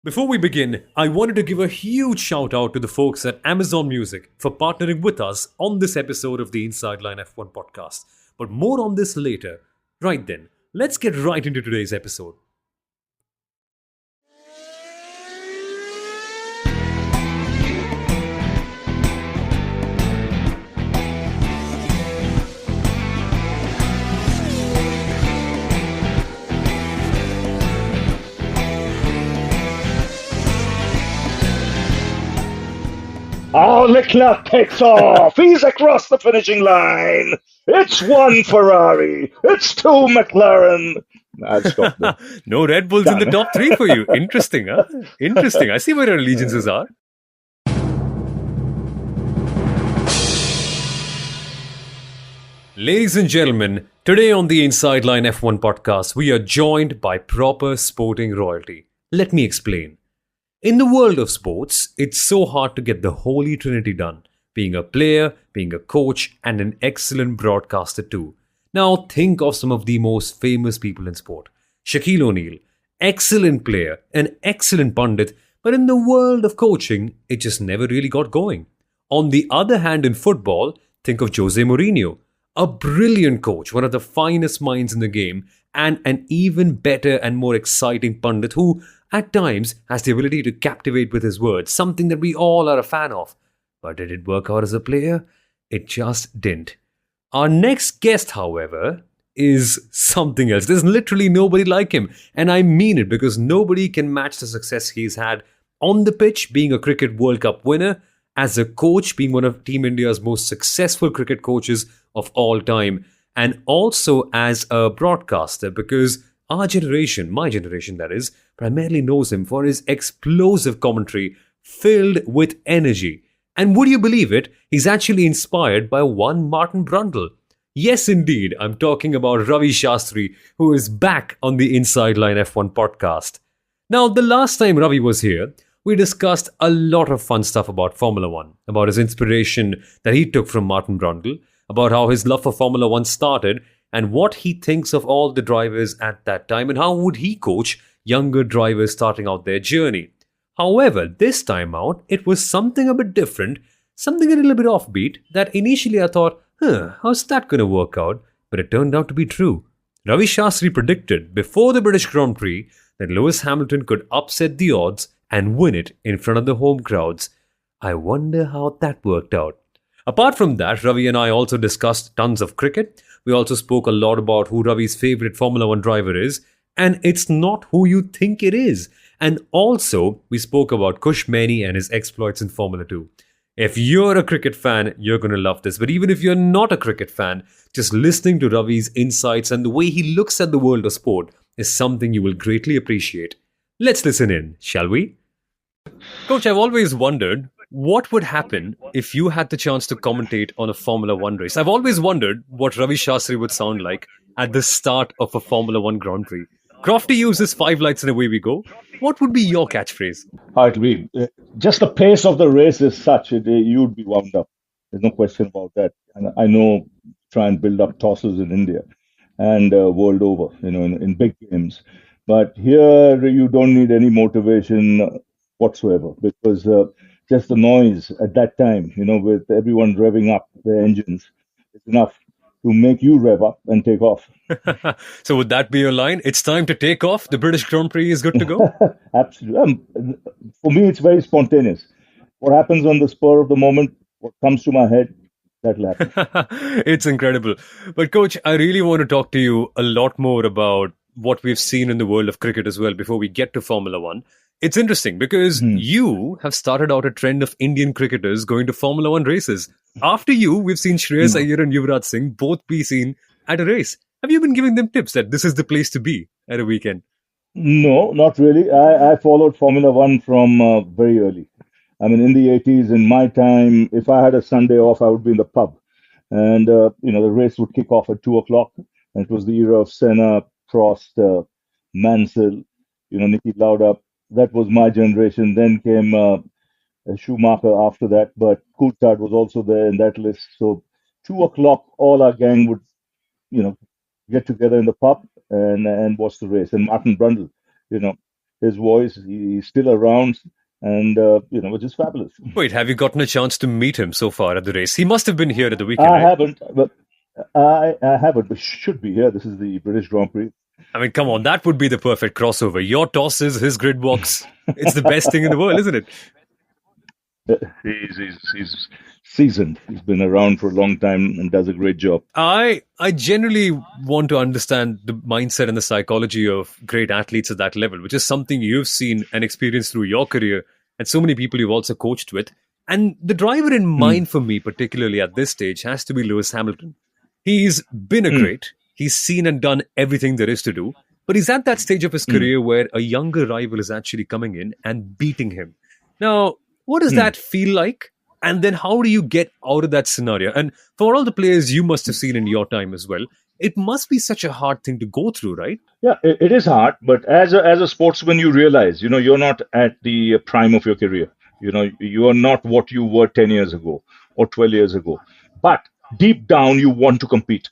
Before we begin, I wanted to give a huge shout out to the folks at Amazon Music for partnering with us on this episode of the Inside Line F1 podcast. But more on this later. Right then, let's get right into today's episode. Oh, Leclerc takes off. He's across the finishing line. It's one Ferrari. It's two McLaren. I'll stop there. No Red Bulls in the Done. top three for you. Interesting, huh? Interesting. I see where your allegiances are. Ladies and gentlemen, today on the Inside Line F1 podcast, we are joined by proper sporting royalty. Let me explain. In the world of sports, it's so hard to get the Holy Trinity done being a player, being a coach, and an excellent broadcaster too. Now, think of some of the most famous people in sport. Shaquille O'Neal, excellent player, an excellent pundit, but in the world of coaching, it just never really got going. On the other hand, in football, think of Jose Mourinho, a brilliant coach, one of the finest minds in the game, and an even better and more exciting pundit who, at times, has the ability to captivate with his words, something that we all are a fan of. But did it work out as a player? It just didn't. Our next guest, however, is something else. There's literally nobody like him. And I mean it because nobody can match the success he's had on the pitch, being a Cricket World Cup winner, as a coach, being one of Team India's most successful cricket coaches of all time, and also as a broadcaster because our generation, my generation that is, primarily knows him for his explosive commentary filled with energy. And would you believe it? He's actually inspired by one Martin Brundle. Yes, indeed, I'm talking about Ravi Shastri, who is back on the Inside Line F1 podcast. Now, the last time Ravi was here, we discussed a lot of fun stuff about Formula One, about his inspiration that he took from Martin Brundle, about how his love for Formula One started, and what he thinks of all the drivers at that time, and how would he coach younger drivers starting out their journey. However, this time out, it was something a bit different, something a little bit offbeat, that initially I thought, how's that going to work out? But it turned out to be true. Ravi Shastri predicted before the British Grand Prix that Lewis Hamilton could upset the odds and win it in front of the home crowds. I wonder how that worked out. Apart from that, Ravi and I also discussed tons of cricket. We also spoke a lot about who Ravi's favorite Formula One driver is, and it's not who you think it is. And also, we spoke about Kush Mehni and his exploits in Formula 2. If you're a cricket fan, you're going to love this. But even if you're not a cricket fan, just listening to Ravi's insights and the way he looks at the world of sport is something you will greatly appreciate. Let's listen in, shall we? Coach, I've always wondered what would happen if you had the chance to commentate on a Formula One race. I've always wondered what Ravi Shastri would sound like at the start of a Formula One Grand Prix. Crofty uses 5 lights and away we go. What would be your catchphrase? How it'll be. Just the pace of the race is such, you'd be wound up. There's no question about that. And I know try and build up tosses in India and world over, in big games. But here you don't need any motivation whatsoever because just the noise at that time, with everyone revving up their engines, is enough to make you rev up and take off. So would that be your line? It's time to take off. The British Grand Prix is good to go. Absolutely. For me, it's very spontaneous. What happens on the spur of the moment, what comes to my head, that'll happen. It's incredible. But coach, I really want to talk to you a lot more about what we've seen in the world of cricket as well before we get to Formula One. It's interesting because you have started out a trend of Indian cricketers going to Formula One races. After you, we've seen Shreyas Iyer and Yuvraj Singh both be seen at a race. Have you been giving them tips that this is the place to be at a weekend? No, not really. I followed Formula One from very early. I mean, in the 80s, in my time, if I had a Sunday off, I would be in the pub. And, the race would kick off at 2 o'clock. And it was the era of Senna, Prost, Mansell, Niki Lauda. That was my generation. Then came Schumacher after that. But Coulthard was also there in that list. So 2 o'clock, all our gang would, you know, get together in the pub and watch the race. And Martin Brundle, you know, his voice. He's still around, and which is fabulous. Wait, have you gotten a chance to meet him so far at the race? He must have been here at the weekend, I right? haven't, but I haven't, but should be here. This is the British Grand Prix. I mean, come on, that would be the perfect crossover. Your tosses, his grid walks. It's the best thing in the world, isn't it? He's seasoned. He's been around for a long time and does a great job. I generally want to understand the mindset and the psychology of great athletes at that level, which is something you've seen and experienced through your career and so many people you've also coached with. And the driver in Mm, mind for me, particularly at this stage, has to be Lewis Hamilton. He's been a mm, great. He's seen and done everything there is to do. But he's at that stage of his mm, career where a younger rival is actually coming in and beating him. Now, what does mm. that feel like? And then how do you get out of that scenario? And for all the players you must have seen in your time as well, it must be such a hard thing to go through, right? Yeah, it is hard, but as a sportsman, you realize, you're not at the prime of your career. You are not what you were 10 years ago or 12 years ago. But deep down, you want to compete.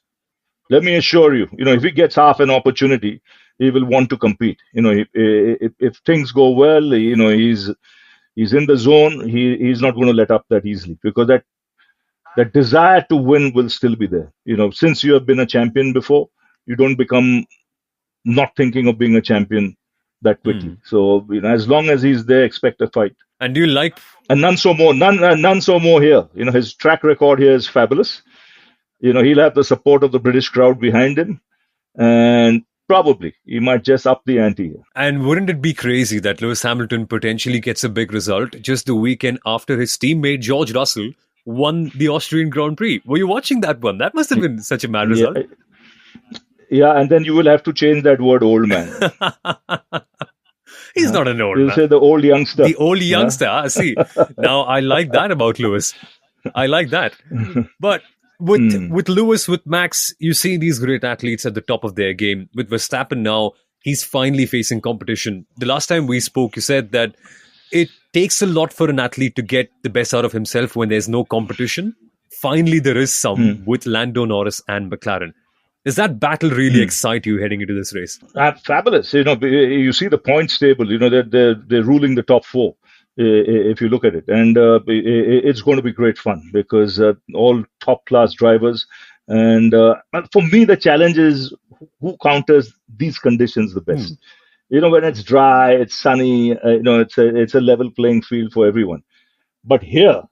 Let me assure you, if he gets half an opportunity, he will want to compete. If things go well, he's in the zone. He's not going to let up that easily, because that desire to win will still be there. Since you have been a champion before, you don't become not thinking of being a champion that quickly. Hmm. So as long as he's there, expect a fight, And do you like and none so more here. His track record here is fabulous. He'll have the support of the British crowd behind him, and probably he might just up the ante here. And wouldn't it be crazy that Lewis Hamilton potentially gets a big result just the weekend after his teammate George Russell won the Austrian Grand Prix? Were you watching that one? That must have been such a mad Yeah, result. yeah, and then you will have to change that word, old man. He's not an old You'll man. say the old youngster. The old Yeah. youngster. See, now I like that about Lewis. I like that. But with Lewis, with Max, you see these great athletes at the top of their game. With Verstappen now, he's finally facing competition. The last time we spoke, you said that it takes a lot for an athlete to get the best out of himself when there's no competition. Finally, there is some Mm. with Lando Norris and McLaren. Does that battle really Mm. excite you heading into this race? Fabulous. You see the points table. They're ruling the top four. If you look at it, and it's going to be great fun, because all top class drivers. And for me, the challenge is who counters these conditions the Hmm. best. When it's dry, it's sunny. It's a level playing field for everyone. But here,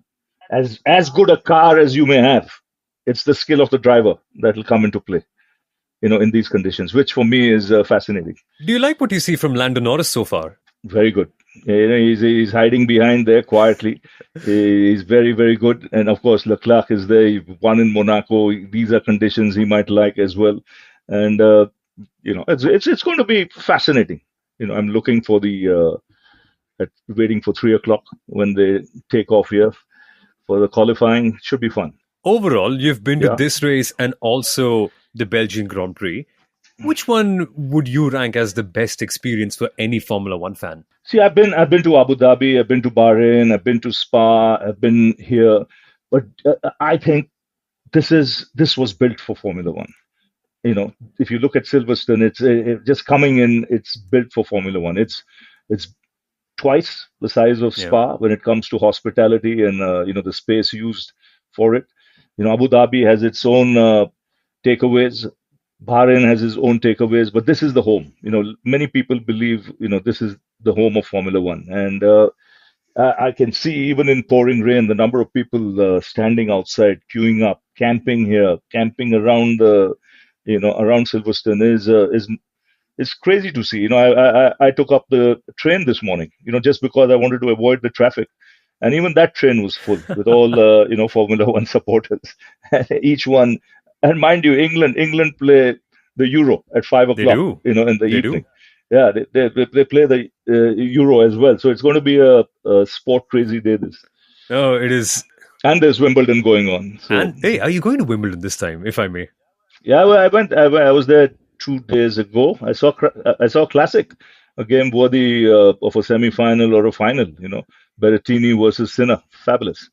as good a car as you may have, it's the skill of the driver that will come into play. In these conditions, which for me is fascinating. Do you like what you see from Lando Norris so far? Very good. He's hiding behind there quietly. He's very, very good. And of course, Leclerc is there. He won in Monaco. These are conditions he might like as well. And it's going to be fascinating. I'm looking for waiting for 3 o'clock when they take off here for the qualifying. Should be fun. Overall, you've been to Yeah. this race and also the Belgian Grand Prix. Which one would you rank as the best experience for any Formula One fan? See, I've been to Abu Dhabi, I've been to Bahrain, I've been to Spa, I've been here, but I think this was built for Formula One. If you look at Silverstone, it's just coming in. It's built for Formula One. It's twice the size of Yeah. Spa when it comes to hospitality and the space used for it. Abu Dhabi has its own takeaways. Bahrain has his own takeaways, but this is the home. Many people believe this is the home of Formula One, and I can see even in pouring rain the number of people standing outside, queuing up, camping here, camping around around Silverstone is crazy to see. I took up the train this morning, just because I wanted to avoid the traffic. And even that train was full with all, Formula One supporters. Each one, and mind you, England play the Euro at five They o'clock, do. in the They evening. do. Yeah, they play the Euro as well. So it's going to be a sport crazy day. Oh, it is. And there's Wimbledon going on. So And hey, are you going to Wimbledon this time, if I may? yeah, well, I was there 2 days ago. I saw Classic, a game worthy of a semi-final or a final. Berrettini versus Sinner, fabulous.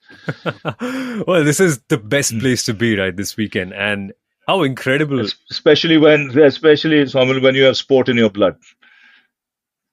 Well, this is the best place to be, right, this weekend. And how incredible. Especially Samuel, when you have sport in your blood.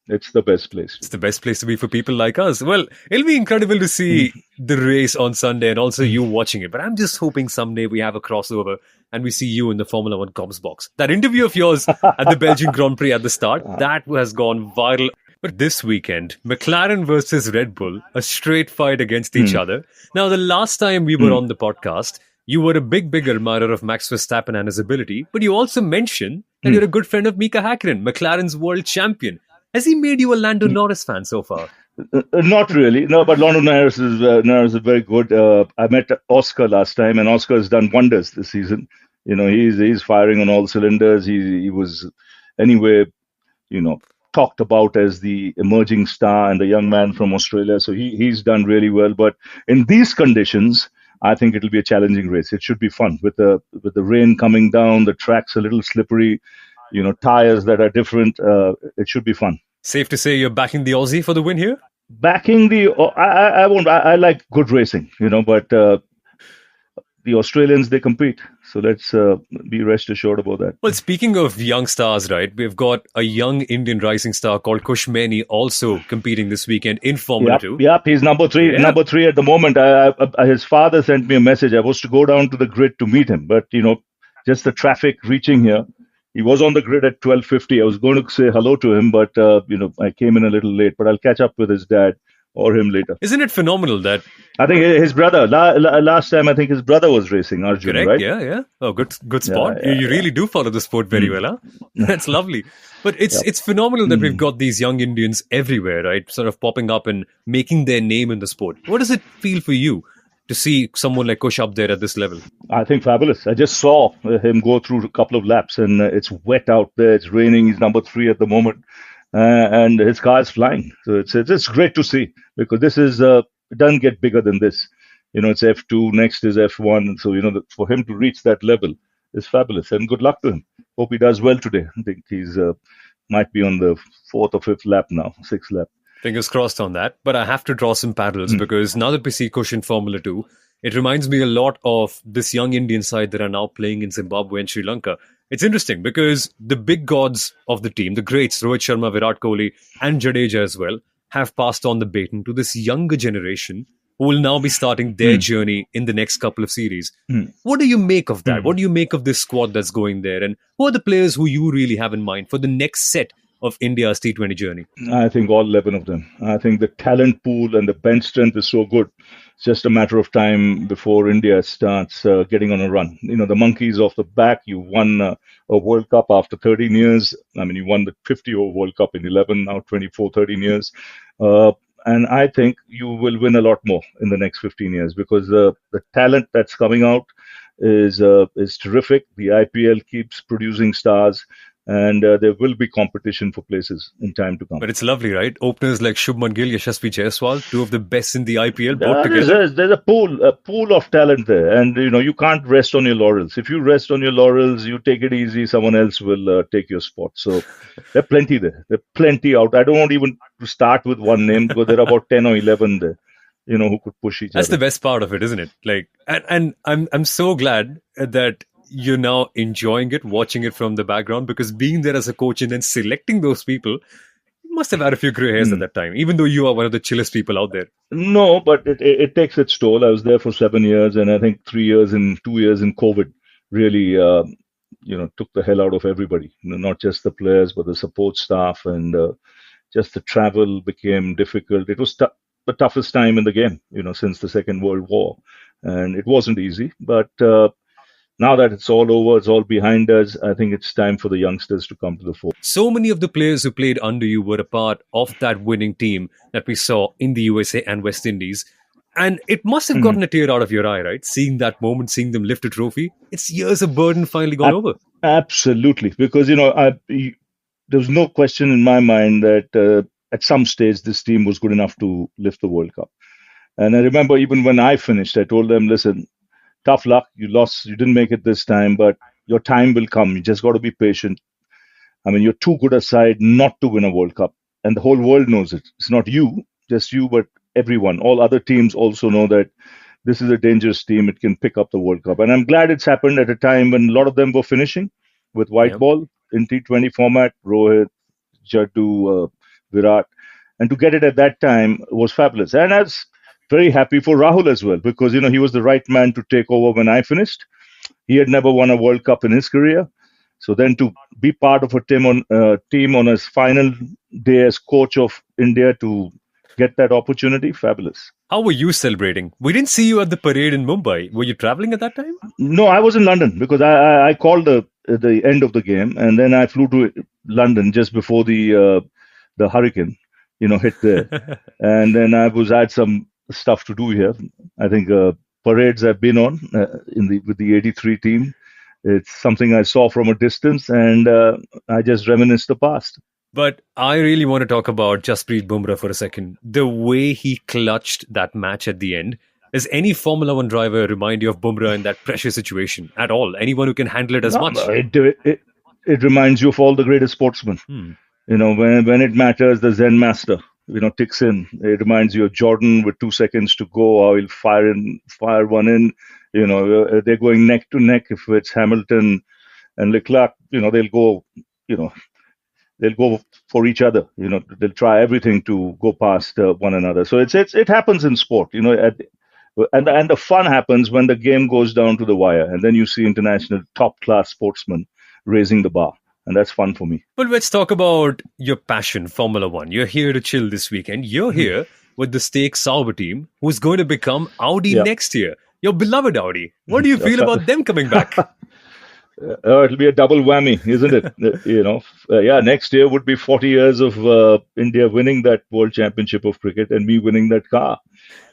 It's the best place. It's the best place to be for people like us. Well, it'll be incredible to see the race on Sunday and also you watching it. But I'm just hoping someday we have a crossover and we see you in the Formula One comms box. That interview of yours at the Belgian Grand Prix at the start, that has gone viral. But this weekend, McLaren versus Red Bull, a straight fight against each Mm, other. Now, the last time we were mm, on the podcast, you were a big admirer of Max Verstappen and his ability, but you also mentioned that you're mm. a good friend of Mika Hakkinen, McLaren's world champion. Has he made you a Lando Norris fan so far? Not really. No, but Lando Norris is very good. I met Oscar last time, and Oscar has done wonders this season. He's firing on all cylinders. He was anyway, talked about as the emerging star and the young man from Australia. So he's done really well. But in these conditions, I think it'll be a challenging race. It should be fun with the rain coming down. The track's a little slippery. Tires that are different. It should be fun. Safe to say you're backing the Aussie for the win here? Backing the I won't I like good racing, but the Australians, they compete, so let's be rest assured about that. Well, speaking of young stars, right, we've got a young Indian rising star called Kushmeni also competing this weekend in Formula Yep, 2. yep, he's Yeah. number three at the moment. His father sent me a message. I was to go down to the grid to meet him, but just the traffic reaching here. He was on the grid at 12:50. I was going to say hello to him, but I came in a little late. But I'll catch up with his dad or him later. Isn't it phenomenal that, I think his brother. Last time, I think his brother was racing Arjun, correct? right? Yeah. Oh, good Yeah, spot. You yeah, really do follow the sport very well, huh? That's lovely. But it's yeah. it's phenomenal that we've Mm. got these young Indians everywhere, right? Sort of popping up and making their name in the sport. What does it feel for you to see someone like Kush up there at this level? I think fabulous. I just saw him go through a couple of laps, and it's wet out there. It's raining. He's number three at the moment, and his car is flying. So it's great to see because this is it doesn't get bigger than this. It's F2. Next is F1. So for him to reach that level is fabulous. And good luck to him. Hope he does well today. I think he's might be on the fourth or fifth lap now, sixth lap. Fingers crossed on that. But I have to draw some parallels Mm, because now that we see Kush in Formula 2, it reminds me a lot of this young Indian side that are now playing in Zimbabwe and Sri Lanka. It's interesting because the big gods of the team, the greats, Rohit Sharma, Virat Kohli, and Jadeja as well, have passed on the baton to this younger generation who will now be starting their mm, journey in the next couple of series. mm, What do you make of that? mm. What do you make of this squad that's going there? And who are the players who you really have in mind for the next set of India's T20 journey? I think all 11 of them. I think the talent pool and the bench strength is so good. It's just a matter of time before India starts getting on a run. The monkeys off the back. You won a World Cup after 13 years. I mean, you won the 50 over World Cup in 11, now 24, 13 years. Uh, and I think you will win a lot more in the next 15 years because the talent that's coming out is terrific. The IPL keeps producing stars, and there will be competition for places in time to come. But it's lovely, right? Openers like Shubman Gill, Yashasvi Jaiswal, two of the best in the IPL, both There's, together. there's a pool of talent there, and you can't rest on your laurels. If you rest on your laurels, you take it easy. Someone else will take your spot. So there are plenty there. There are plenty out. I don't want even to start with one name because there are about 10 or 11 there. Who could push each That's other. the best part of it, isn't it? Like, and I'm so glad that you're now enjoying it, watching it from the background, because being there as a coach and then selecting those people, you must have had a few gray hairs at Hmm. that time, even though you are one of the chillest people out there. No, but it takes its toll. I was there for 7 years, and I think 3 years and 2 years in COVID really, took the hell out of everybody. Not just the players, but the support staff, and just the travel became difficult. It was the toughest time in the game, since the Second World War, and it wasn't easy. But now that it's all over, it's all behind us. I think it's time for the youngsters to come to the fore. So many of the players who played under you were a part of that winning team that we saw in the USA and West Indies. And it must have Mhm. gotten a tear out of your eye, right? Seeing that moment, seeing them lift a trophy. It's years of burden finally gone over. Absolutely, because there was no question in my mind that at some stage this team was good enough to lift the World Cup. And I remember even when I finished, I told them, "Listen, tough luck. You lost. You didn't make it this time, but your time will come. You just got to be patient. I mean, you're too good a side not to win a World Cup, and the whole world knows it. It's not you, just you, but everyone. All other teams also know that this is a dangerous team. It can pick up the World Cup, and I'm glad it's happened at a time when a lot of them were finishing with white Yep. ball in T20 format. Rohit, Jaddu, Virat, and to get it at that time was fabulous. And I was very happy for Rahul as well because he was the right man to take over when I finished. He had never won a World Cup in his career, so then to be part of a team on his final day as coach of India to get that opportunity, fabulous. How were you celebrating? We didn't see you at the parade in Mumbai. Were you traveling at that time? No, I was in London because I called the end of the game, and then I flew to London just before the hurricane, hit there, and then I had some stuff to do here. I think parades I've been on in the with the '83 team. It's something I saw from a distance, and I just reminisce the past. But I really want to talk about Jasprit Bumrah for a second. The way he clutched that match at the end. Does any Formula One driver remind you of Bumrah in that pressure situation at all? Anyone who can handle it as No, much? it reminds you of all the greatest sportsmen. Hmm. When it matters, the Zen master, ticks in. It reminds you of Jordan with 2 seconds to go, or he'll fire one in. They're going neck to neck. If it's Hamilton and Leclerc, you know, they'll go for each other. They'll try everything to go past one another. So it happens in sport. And the fun happens when the game goes down to the wire, and then you see international top class sportsmen raising the bar, and that's fun for me. But let's talk about your passion, Formula One. You're here to chill this weekend. You're here with the Stake Sauber team, who's going to become Audi Yeah. next year. Your beloved Audi. What do you feel about them coming back? It'll be a double whammy, isn't it? Next year would be 40 years of India winning that World Championship of Cricket and me winning that car.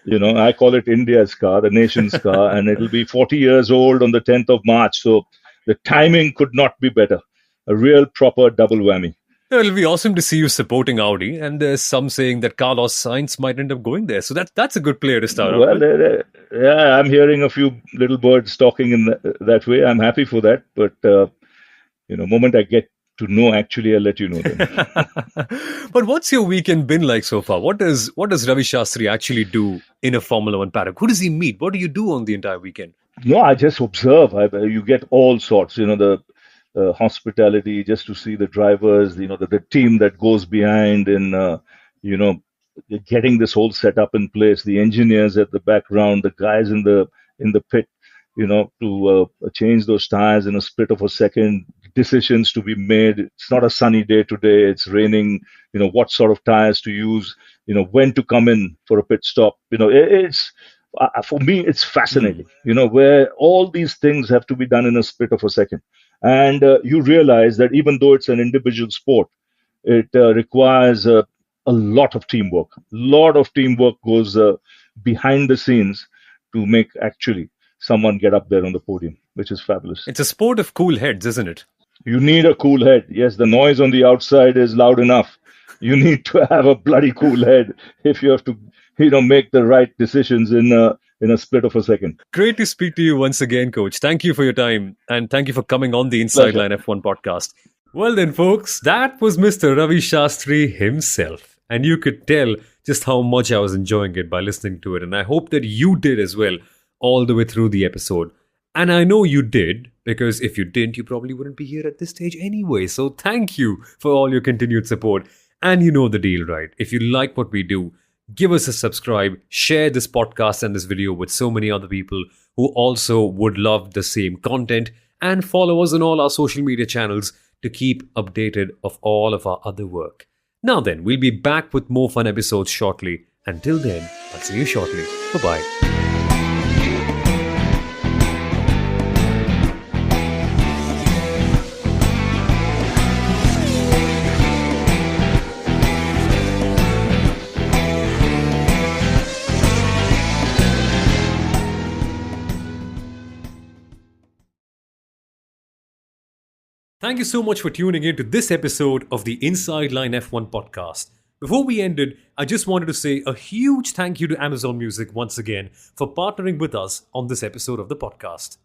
I call it India's car, the nation's car, and it'll be 40 years old on the 10th of March. So the timing could not be better. A real proper double whammy. It'll be awesome to see you supporting Audi, and there's some saying that Carlos Sainz might end up going there. So that's a good player to start Well, off with. yeah, I'm hearing a few little birds talking in that way. I'm happy for that. But, moment I get to know, actually, I'll let you know then. But what's your weekend been like so far? What does Ravi Shastri actually do in a Formula One paddock? Who does he meet? What do you do on the entire weekend? No, I just observe. You get all sorts, the hospitality, just to see the drivers, the team that goes behind in, you know, getting this whole setup in place, the engineers at the background, the guys in the pit, to change those tires in a split of a second, decisions to be made. It's not a sunny day today. It's raining. What sort of tires to use. When to come in for a pit stop. It's for me, it's fascinating. Where all these things have to be done in a split of a second, and you realize that even though it's an individual sport, it requires a lot of teamwork. Lot of teamwork goes behind the scenes to make actually someone get up there on the podium, which is fabulous. It's a sport of cool heads, isn't it? You need a cool head. Yes, the noise on the outside is loud enough. You need to have a bloody cool head if you have to, make the right decisions in a split of a second. Great to speak to you once again, Coach. Thank you for your time, and thank you for coming on the Inside Pleasure. Line F1 podcast. Well then, folks, that was Mr. Ravi Shastri himself. And you could tell just how much I was enjoying it by listening to it. And I hope that you did as well, all the way through the episode. And I know you did, because if you didn't, you probably wouldn't be here at this stage anyway. So thank you for all your continued support. And you know the deal, right? If you like what we do, give us a subscribe, share this podcast and this video with so many other people who also would love the same content, and follow us on all our social media channels to keep updated of all of our other work. Now then, we'll be back with more fun episodes shortly. Until then, I'll see you shortly. Bye-bye. Thank you so much for tuning in to this episode of the Inside Line F1 podcast. Before we ended, I just wanted to say a huge thank you to Amazon Music once again for partnering with us on this episode of the podcast.